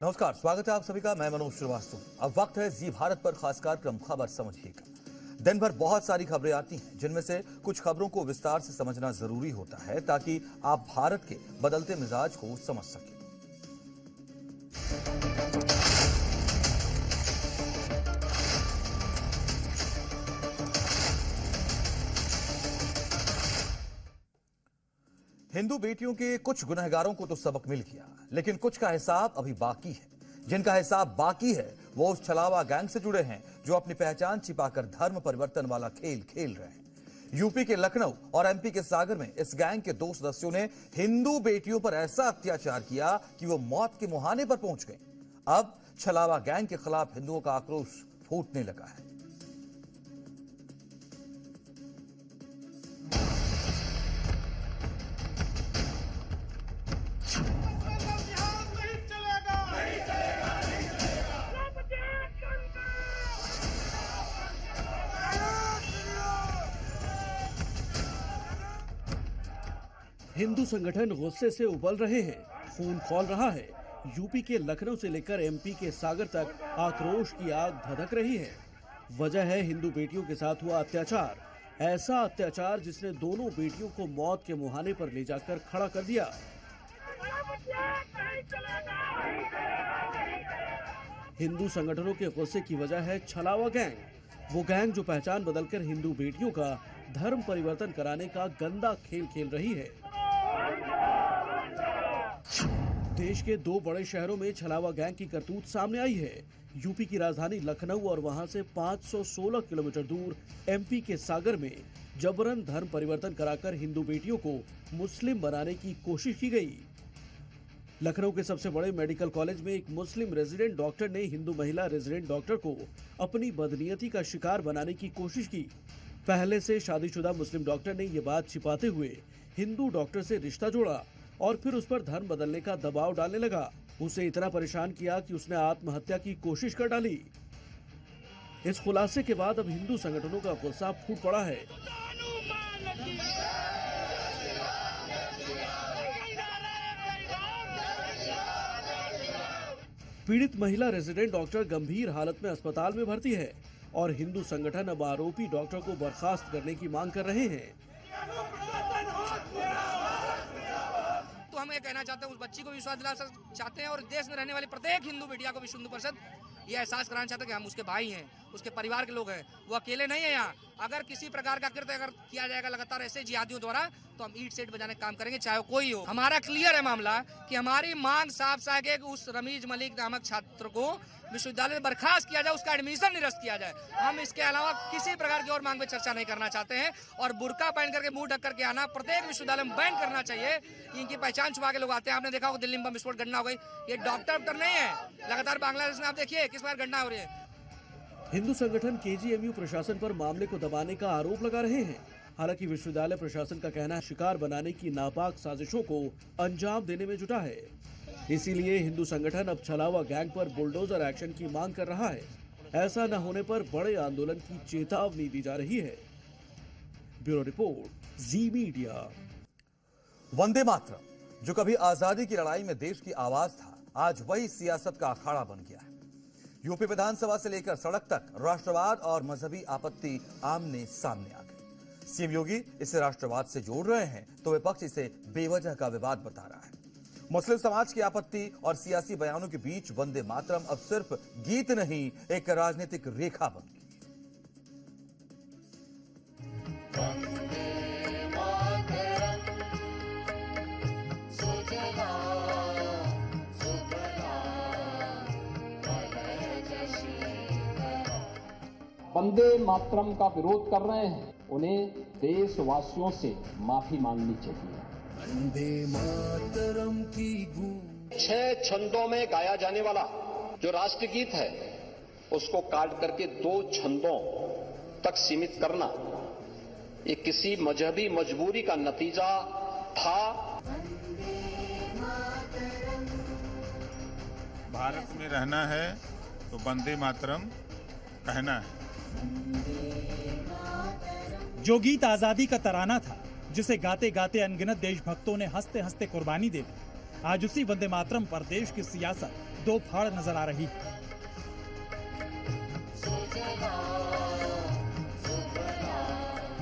नमस्कार, स्वागत है आप सभी का। मैं मनोज श्रीवास्तव। अब वक्त है जी भारत पर खास कार्यक्रम खबर समझिएगा। दिन भर बहुत सारी खबरें आती हैं, जिनमें से कुछ खबरों को विस्तार से समझना जरूरी होता है ताकि आप भारत के बदलते मिजाज को समझ सकें। हिंदू बेटियों के कुछ गुनहगारों को तो सबक मिल गया, लेकिन कुछ का हिसाब अभी बाकी है। जिनका हिसाब बाकी है वो उस छलावा गैंग से जुड़े हैं जो अपनी पहचान छिपाकर धर्म परिवर्तन वाला खेल खेल रहे हैं। यूपी के लखनऊ और एमपी के सागर में इस गैंग के 2 सदस्यों ने हिंदू बेटियों पर ऐसा अत्याचार किया कि वो मौत के मुहाने पर पहुंच गए। अब छलावा गैंग के खिलाफ हिंदुओं का आक्रोश फूटने लगा है। हिंदू संगठन गुस्से से उबल रहे हैं, खून खौल रहा है। यूपी के लखनऊ से लेकर एमपी के सागर तक आक्रोश की आग धधक रही है। वजह है हिंदू बेटियों के साथ हुआ अत्याचार। ऐसा अत्याचार जिसने दोनों बेटियों को मौत के मुहाने पर ले जाकर खड़ा कर दिया। हिंदू संगठनों के गुस्से की वजह है छलावा गैंग। वो गैंग जो पहचान बदलकर हिंदू बेटियों का धर्म परिवर्तन कराने का गंदा खेल खेल रही है। देश के 2 बड़े शहरों में छलावा गैंग की करतूत सामने आई है। यूपी की राजधानी लखनऊ और वहां से 516 किलोमीटर दूर एमपी के सागर में जबरन धर्म परिवर्तन कराकर हिंदू बेटियों को मुस्लिम बनाने की कोशिश की गई। लखनऊ के सबसे बड़े मेडिकल कॉलेज में एक मुस्लिम रेजिडेंट डॉक्टर ने हिंदू महिला रेजिडेंट डॉक्टर को अपनी बदनीयती का शिकार बनाने की कोशिश की। पहले से शादीशुदा मुस्लिम डॉक्टर ने ये बात छिपाते हुए हिंदू डॉक्टर से रिश्ता जोड़ा और फिर उस पर धर्म बदलने का दबाव डालने लगा। उसे इतना परेशान किया कि उसने आत्महत्या की कोशिश कर डाली। इस खुलासे के बाद अब हिंदू संगठनों का गुस्सा फूट पड़ा है। पीड़ित महिला रेजिडेंट डॉक्टर गंभीर हालत में अस्पताल में भर्ती है और हिंदू संगठन अब आरोपी डॉक्टर को बर्खास्त करने की मांग कर रहे हैं। तो हम ये कहना चाहते हैं, उस बच्ची को विश्वास दिला चाहते हैं और देश में रहने वाली प्रत्येक हिंदू बेटिया को विश्व हिंदू परिषद ये एहसास कराना चाहते हैं कि हम उसके भाई हैं, उसके परिवार के लोग हैं, वो अकेले नहीं है। यहाँ अगर किसी प्रकार का कृत्य अगर किया जाएगा लगातार ऐसे जिहादियों द्वारा तो हम ईट सेट बजाने का काम करेंगे, चाहे कोई हो। हमारा क्लियर है मामला कि हमारी मांग साफ साफ है कि उस रमीज मलिक नामक छात्र को विश्वविद्यालय में बर्खास्त किया जाए, उसका एडमिशन निरस्त किया जाए। हम इसके अलावा किसी प्रकार की और मांग पे चर्चा नहीं करना चाहते हैं और बुर्का पहन करके मुंह ढक करके आना प्रत्येक विश्वविद्यालय में बैन करना चाहिए। इनकी पहचान छुपा के लोग आते हैं। आपने देखा होगा दिल्ली में बम विस्फोट घटना हो गई। ये डॉक्टर नहीं है, लगातार बांग्लादेश में आप देखिए किस बार घटना हो रही है। हिंदू संगठन केजीएमयू प्रशासन पर मामले को दबाने का आरोप लगा रहे हैं। हालांकि विश्वविद्यालय प्रशासन का कहना है शिकार बनाने की नापाक साजिशों को अंजाम देने में जुटा है। इसीलिए हिंदू संगठन अब छलावा गैंग पर बुलडोजर एक्शन की मांग कर रहा है। ऐसा न होने पर बड़े आंदोलन की चेतावनी दी जा रही है। ब्यूरो रिपोर्ट, जी मीडिया। वंदे मातरम, जो कभी आजादी की लड़ाई में देश की आवाज था, आज वही सियासत का अखाड़ा बन गया है। यूपी विधानसभा से लेकर सड़क तक राष्ट्रवाद और मजहबी आपत्ति आमने सामने आ गई। सीएम योगी इसे राष्ट्रवाद से जोड़ रहे हैं तो विपक्ष इसे बेवजह का विवाद बता रहा है। मुस्लिम समाज की आपत्ति और सियासी बयानों के बीच वंदे मातरम अब सिर्फ गीत नहीं, एक राजनीतिक रेखा बन गई। वंदे मातरम का विरोध कर रहे हैं, उन्हें देशवासियों से माफी मांगनी चाहिए। वंदे मातरम की गूंज 6 छंदों में गाया जाने वाला जो राष्ट्रगीत है उसको काट करके 2 छंदों तक सीमित करना, ये किसी मजहबी मजबूरी का नतीजा था। भारत में रहना है तो वंदे मातरम कहना है। जो गीत आजादी का तराना था, जिसे गाते गाते अनगिनत देशभक्तों ने हंसते हंसते कुर्बानी दे दी, आज उसी वंदे मातरम पर देश की सियासत दो फाड़ नजर आ रही है।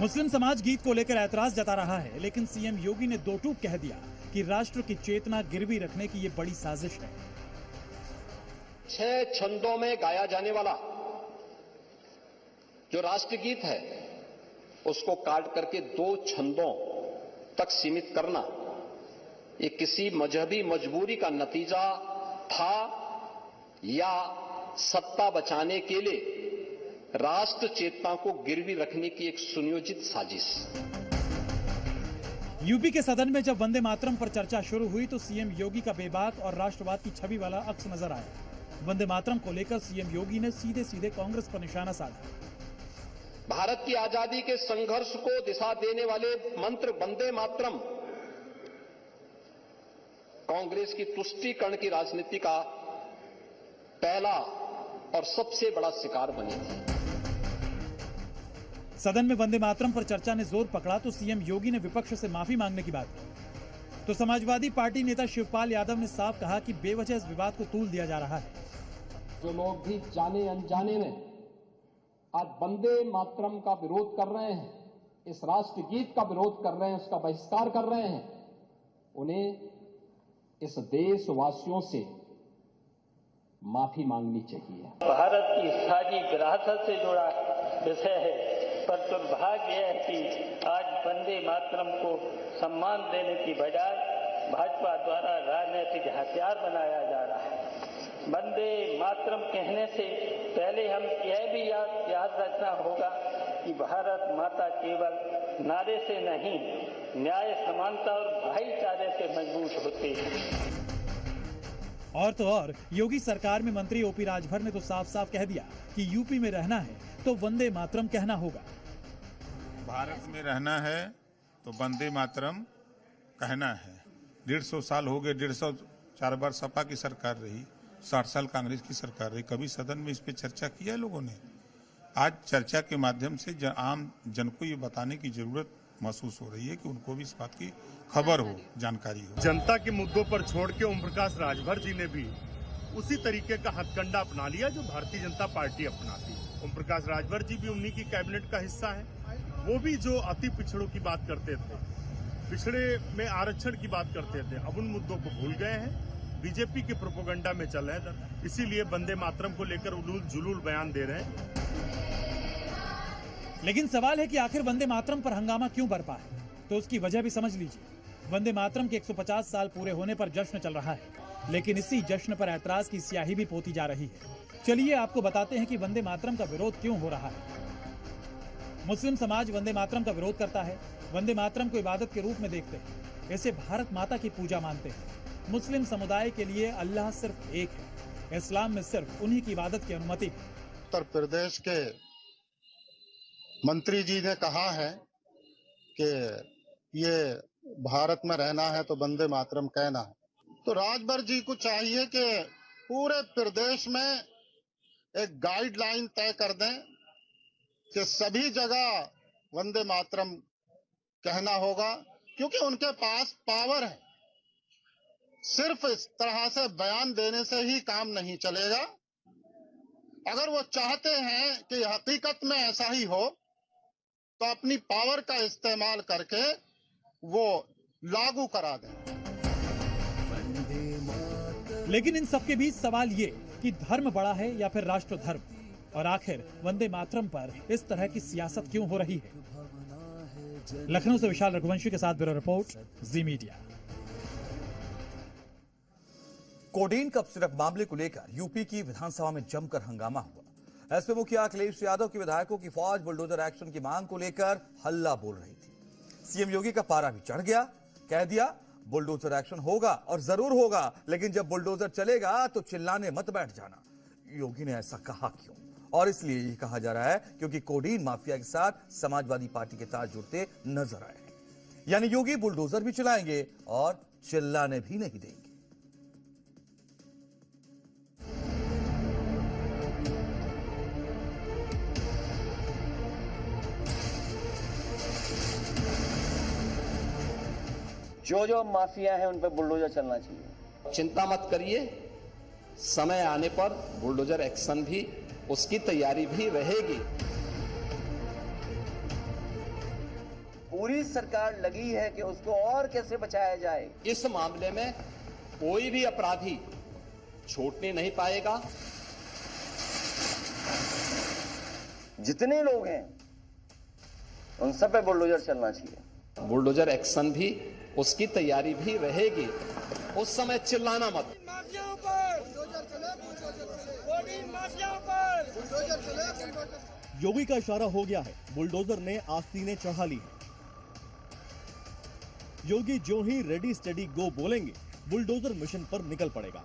मुस्लिम समाज गीत को लेकर ऐतराज जता रहा है, लेकिन सीएम योगी ने दो टूक कह दिया कि राष्ट्र की चेतना गिरवी रखने की ये बड़ी साजिश है। 6 छंदों में गाया जाने वाला जो राष्ट्रगीत है उसको काट करके 2 छंदों तक सीमित करना ये किसी मजहबी मजबूरी का नतीजा था या सत्ता बचाने के लिए राष्ट्र चेतना को गिरवी रखने की एक सुनियोजित साजिश। यूपी के सदन में जब वंदे मातरम पर चर्चा शुरू हुई तो सीएम योगी का बेबाक और राष्ट्रवाद की छवि वाला अक्स नजर आया। वंदे मातरम को लेकर सीएम योगी ने सीधे सीधे कांग्रेस पर निशाना साधा। भारत की आजादी के संघर्ष को दिशा देने वाले मंत्र वंदे मातरम कांग्रेस की तुष्टीकरण की राजनीति का पहला और सबसे बड़ा शिकार बनी थी। सदन में वंदे मातरम पर चर्चा ने जोर पकड़ा तो सीएम योगी ने विपक्ष से माफी मांगने की बात की। तो समाजवादी पार्टी नेता शिवपाल यादव ने साफ कहा कि बेवजह इस विवाद को तूल दिया जा रहा है। जो लोग भी जाने अनजाने में आज वंदे मातरम का विरोध कर रहे हैं, इस राष्ट्रगीत का विरोध कर रहे हैं, उसका बहिष्कार कर रहे हैं, उन्हें इस देशवासियों से माफी मांगनी चाहिए। भारत की साझी विरासत से जुड़ा विषय है, पर दुर्भाग्य है कि आज वंदे मातरम को सम्मान देने की बजाय भाजपा द्वारा राजनीतिक हथियार बनाया जा रहा है। वंदे मातरम कहने से पहले हम यह भी याद रखना होगा कि भारत माता केवल नारे से नहीं, न्याय, समानता और भाईचारे से मजबूत होती है। और तो और योगी सरकार में मंत्री ओपी राजभर ने तो साफ साफ कह दिया कि यूपी में रहना है तो वंदे मातरम कहना होगा। भारत में रहना है तो वंदे मातरम कहना है। 150 साल हो गए, 150 बार सपा की सरकार रही, 60 साल कांग्रेस की सरकार रही, कभी सदन में इस पे चर्चा किया है लोगों ने? आज चर्चा के माध्यम से आम जन को ये बताने की जरूरत महसूस हो रही है कि उनको भी इस बात की खबर हो, जानकारी हो। जनता के मुद्दों पर छोड़ के ओम प्रकाश राजभर जी ने भी उसी तरीके का हथकंडा अपना लिया जो भारतीय जनता पार्टी अपनाती है। ओम प्रकाश राजभर जी भी उन्हीं की कैबिनेट का हिस्सा है। वो भी जो अति पिछड़ों की बात करते थे, पिछड़े में आरक्षण की बात करते थे, अब उन मुद्दों को भूल गए हैं, बीजेपी के प्रोपेगेंडा में चल रहे हैं। इसीलिए वंदे मातरम को लेकर उलूल जुलूल बयान दे रहे हैं। लेकिन सवाल है कि आखिर वंदे मातरम पर हंगामा क्यों बरपा है, तो उसकी वजह भी समझ लीजिए। वंदे मातरम के 150 साल पूरे होने पर जश्न चल रहा है, लेकिन इसी जश्न पर ऐतराज की स्याही भी पोती जा रही है। चलिए आपको बताते हैं कि वंदे मातरम का विरोध क्यों हो रहा है। मुस्लिम समाज वंदे मातरम का विरोध करता है। वंदे मातरम को इबादत के रूप में देखते हैं, इसे भारत माता की पूजा मानते हैं। मुस्लिम समुदाय के लिए अल्लाह सिर्फ एक है, इस्लाम में सिर्फ उन्हीं की इबादत की अनुमति है। उत्तर प्रदेश के मंत्री जी ने कहा है कि ये भारत में रहना है तो वंदे मातरम कहना है, तो राजभर जी को चाहिए कि पूरे प्रदेश में एक गाइडलाइन तय कर दें कि सभी जगह वंदे मातरम कहना होगा, क्योंकि उनके पास पावर है। सिर्फ इस तरह से बयान देने से ही काम नहीं चलेगा। अगर वो चाहते हैं कि हकीकत में ऐसा ही हो तो अपनी पावर का इस्तेमाल करके वो लागू करा दें। लेकिन इन सबके बीच सवाल ये कि धर्म बड़ा है या फिर राष्ट्र धर्म, और आखिर वंदे मातरम पर इस तरह की सियासत क्यों हो रही है। लखनऊ से विशाल रघुवंशी के साथ ब्यूरो रिपोर्ट, जी मीडिया। कोडीन कप सिरप मामले को लेकर यूपी की विधानसभा में जमकर हंगामा हुआ। एसपी मुखिया अखिलेश यादव की विधायकों की फौज बुलडोजर एक्शन की मांग को लेकर हल्ला बोल रही थी। सीएम योगी का पारा भी चढ़ गया, कह दिया बुलडोजर एक्शन होगा और जरूर होगा, लेकिन जब बुलडोजर चलेगा तो चिल्लाने मत बैठ जाना। योगी ने ऐसा कहा क्यों? और इसलिए ये कहा जा रहा है क्योंकि कोडीन माफिया के साथ समाजवादी पार्टी के तार जुड़ते नजर आए हैं। यानी योगी बुलडोजर भी चलाएंगे और चिल्लाने भी नहीं देंगे। जो माफिया है उन पर बुलडोजर चलना चाहिए। चिंता मत करिए, समय आने पर बुलडोजर एक्शन भी, उसकी तैयारी भी रहेगी। पूरी सरकार लगी है कि उसको और कैसे बचाया जाए। इस मामले में कोई भी अपराधी छूटने नहीं पाएगा। जितने लोग हैं उन सब पे बुलडोजर चलना चाहिए। बुलडोजर एक्शन भी, उसकी तैयारी भी रहेगी। उस समय चिल्लाना मत। योगी का इशारा हो गया है, बुलडोजर ने आस्तीनें चढ़ा ली है। योगी जो ही रेडी स्टेडी गो बोलेंगे, बुलडोजर मिशन पर निकल पड़ेगा।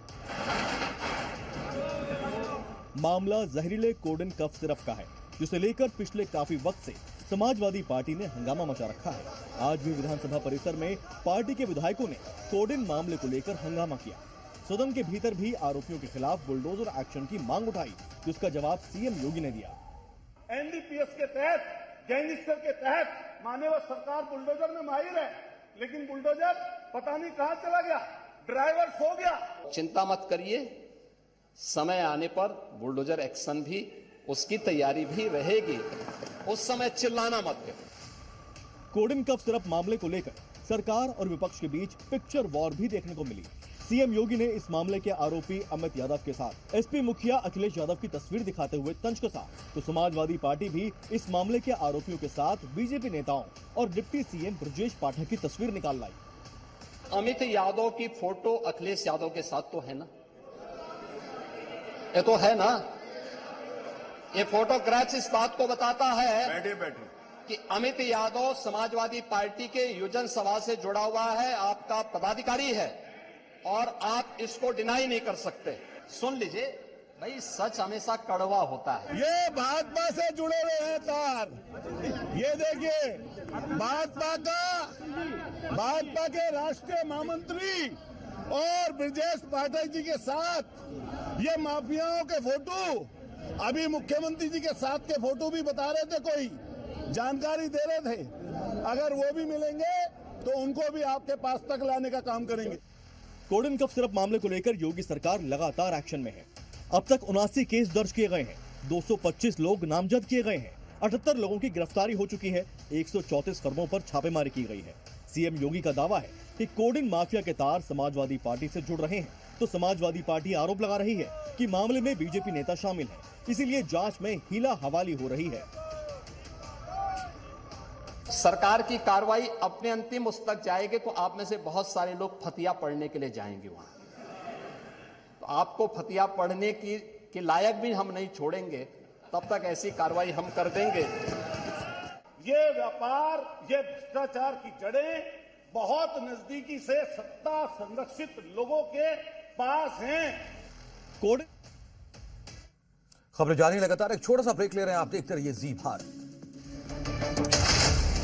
मामला जहरीले कोडेन कफ सिरप का है, जिसे लेकर पिछले काफी वक्त से समाजवादी पार्टी ने हंगामा मचा रखा है। आज भी विधानसभा परिसर में पार्टी के विधायकों ने कोडेन मामले को लेकर हंगामा किया। सदन के भीतर भी आरोपियों के खिलाफ बुलडोजर एक्शन की मांग उठाई, जिसका जवाब सीएम योगी ने दिया। एनडीपीएस के तहत, गैंगस्टर के तहत मान्यवर सरकार बुलडोजर में माहिर है, लेकिन बुलडोजर पता नहीं कहां चला गया, ड्राइवर सो गया। चिंता मत करिए, समय आने पर बुलडोजर एक्शन भी, उसकी तैयारी भी रहेगी। उस समय चिल्लाना मत करो। कोडेन कफ सिरप मामले को लेकर सरकार और विपक्ष के बीच पिक्चर वॉर भी देखने को मिली। सीएम योगी ने इस मामले के आरोपी अमित यादव के साथ एसपी मुखिया अखिलेश यादव की तस्वीर दिखाते हुए तंज कसा, तो समाजवादी पार्टी भी इस मामले के आरोपियों के साथ बीजेपी नेताओं और डिप्टी सीएम ब्रजेश पाठक की तस्वीर निकाल लाई। अमित यादव की फोटो अखिलेश यादव के साथ तो है ना? ये तो है ना? ये फोटोग्राफ्स इस बात को बताता है कि अमित यादव समाजवादी पार्टी के योजन सभा से जुड़ा हुआ है, आपका पदाधिकारी है और आप इसको डिनाई नहीं कर सकते। सुन लीजिए भाई, सच हमेशा कड़वा होता है। ये भाजपा से जुड़े हुए हैं तार। ये देखिए, भाजपा के राष्ट्रीय महामंत्री और ब्रजेश पाठक जी के साथ ये माफियाओं के फोटो, अभी मुख्यमंत्री जी के साथ के फोटो भी बता रहे थे, कोई जानकारी दे रहे थे। अगर वो भी मिलेंगे तो उनको भी आपके पास तक लाने का काम करेंगे। कोडेन कफ सिरप मामले को लेकर योगी सरकार लगातार एक्शन में है। अब तक 79 केस दर्ज किए गए हैं, 225 लोग नामजद किए गए हैं, 78 लोगों की गिरफ्तारी हो चुकी है, 134 फर्मों पर छापेमारी की गई है। सीएम योगी का दावा है कि कोडेन माफिया के तार समाजवादी पार्टी से जुड़ रहे हैं, तो समाजवादी पार्टी आरोप लगा रही है कि मामले में बीजेपी नेता शामिल हैं, इसीलिए जांच में हीला हवाली हो रही है। सरकार की कार्रवाई अपने अंतिम उस तक जाएगी तो आप में से बहुत सारे लोग फतिया पढ़ने के लिए जाएंगे वहां, तो आपको फतिया पढ़ने की लायक भी हम नहीं छोड़ेंगे, तब तक ऐसी कार्रवाई हम कर देंगे। ये व्यापार, ये भ्रष्टाचार की जड़ें बहुत नजदीकी से सत्ता संरक्षित लोगों के पास हैं। खबरें जारी लगातार, एक छोटा सा ब्रेक ले रहे हैं, आप देखते रहिए जी भारत।